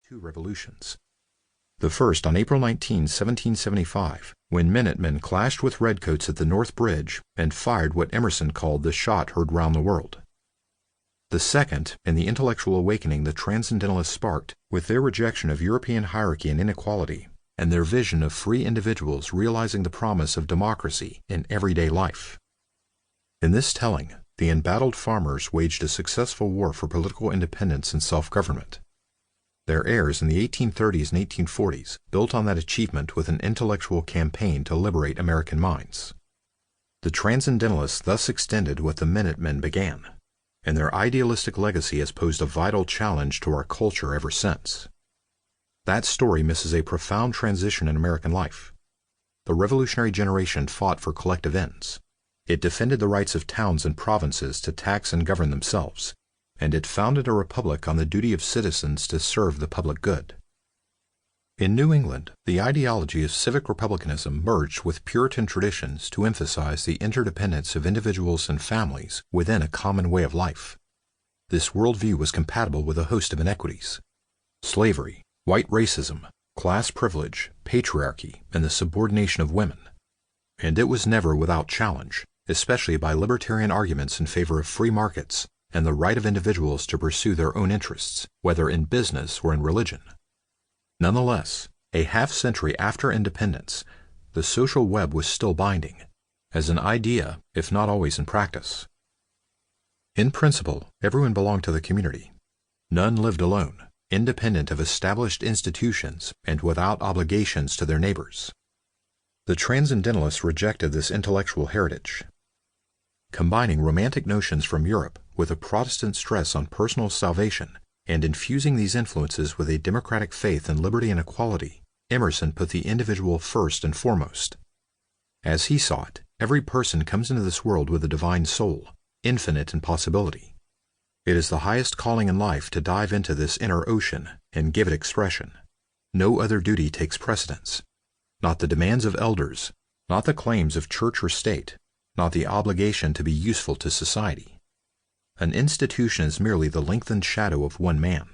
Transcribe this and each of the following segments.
two revolutions. The first on April 19, 1775, when Minutemen clashed with Redcoats at the North Bridge and fired what Emerson called the shot heard round the world. The second, in the intellectual awakening the Transcendentalists sparked with their rejection of European hierarchy and inequality, and their vision of free individuals realizing the promise of democracy in everyday life. In this telling, the embattled farmers waged a successful war for political independence and self-government. Their heirs in the 1830s and 1840s built on that achievement with an intellectual campaign to liberate American minds. The Transcendentalists thus extended what the Minutemen began, and their idealistic legacy has posed a vital challenge to our culture ever since. That story misses a profound transition in American life. The revolutionary generation fought for collective ends. It defended the rights of towns and provinces to tax and govern themselves, and it founded a republic on the duty of citizens to serve the public good. In New England, the ideology of civic republicanism merged with Puritan traditions to emphasize the interdependence of individuals and families within a common way of life. This worldview was compatible with a host of inequities: slavery, white racism, class privilege, patriarchy, and the subordination of women. And it was never without challenge, especially by libertarian arguments in favor of free markets and the right of individuals to pursue their own interests, whether in business or in religion. Nonetheless, a half-century after independence, the social web was still binding, as an idea, if not always in practice. In principle, everyone belonged to the community. None lived alone, independent of established institutions and without obligations to their neighbors. The Transcendentalists rejected this intellectual heritage. Combining romantic notions from Europe with a Protestant stress on personal salvation and infusing these influences with a democratic faith in liberty and equality, Emerson put the individual first and foremost. As he saw it, every person comes into this world with a divine soul, infinite in possibility. It is the highest calling in life to dive into this inner ocean and give it expression. No other duty takes precedence. Not the demands of elders, not the claims of church or state, not the obligation to be useful to society. An institution is merely the lengthened shadow of one man.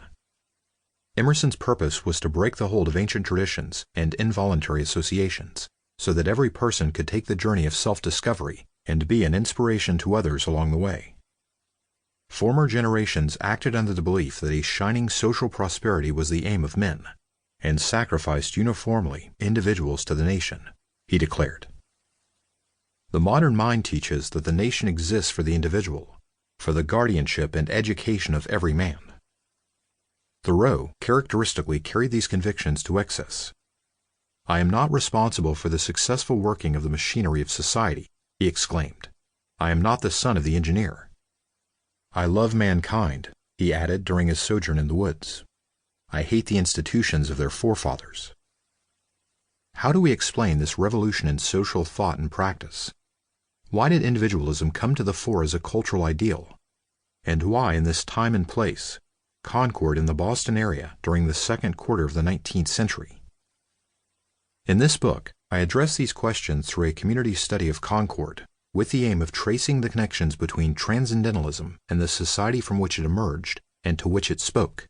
Emerson's purpose was to break the hold of ancient traditions and involuntary associations, so that every person could take the journey of self-discovery and be an inspiration to others along the way. Former generations acted under the belief that a shining social prosperity was the aim of men, and sacrificed uniformly individuals to the nation, he declared. The modern mind teaches that the nation exists for the individual, for the guardianship and education of every man. Thoreau characteristically carried these convictions to excess. "I am not responsible for the successful working of the machinery of society," he exclaimed. "I am not the son of the engineer. I love mankind," he added during his sojourn in the woods. "I hate the institutions of their forefathers." How do we explain this revolution in social thought and practice? Why did individualism come to the fore as a cultural ideal? And why, in this time and place, Concord in the Boston area during the second quarter of the 19th century? In this book, I address these questions through a community study of Concord, with the aim of tracing the connections between Transcendentalism and the society from which it emerged and to which it spoke.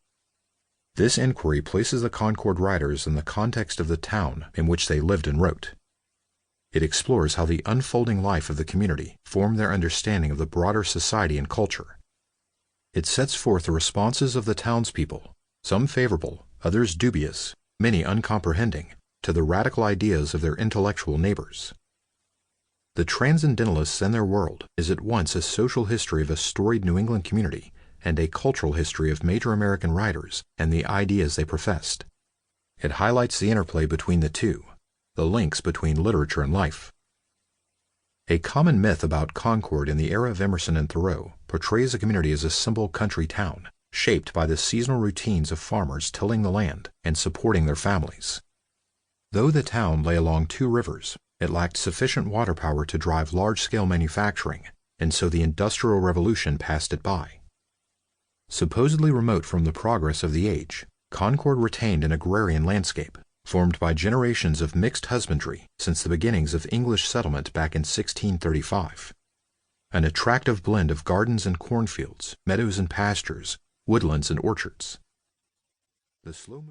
This inquiry places the Concord writers in the context of the town in which they lived and wrote. It explores how the unfolding life of the community formed their understanding of the broader society and culture. It sets forth the responses of the townspeople, some favorable, others dubious, many uncomprehending, to the radical ideas of their intellectual neighbors. The Transcendentalists and Their World is at once a social history of a storied New England community and a cultural history of major American writers and the ideas they professed. It highlights the interplay between the two, the links between literature and life. A common myth about Concord in the era of Emerson and Thoreau portrays the community as a simple country town, shaped by the seasonal routines of farmers tilling the land and supporting their families. Though the town lay along two rivers, it lacked sufficient water power to drive large-scale manufacturing, and so the Industrial Revolution passed it by. Supposedly remote from the progress of the age, Concord retained an agrarian landscape, formed by generations of mixed husbandry since the beginnings of English settlement back in 1635. An attractive blend of gardens and cornfields, meadows and pastures, woodlands and orchards. The slow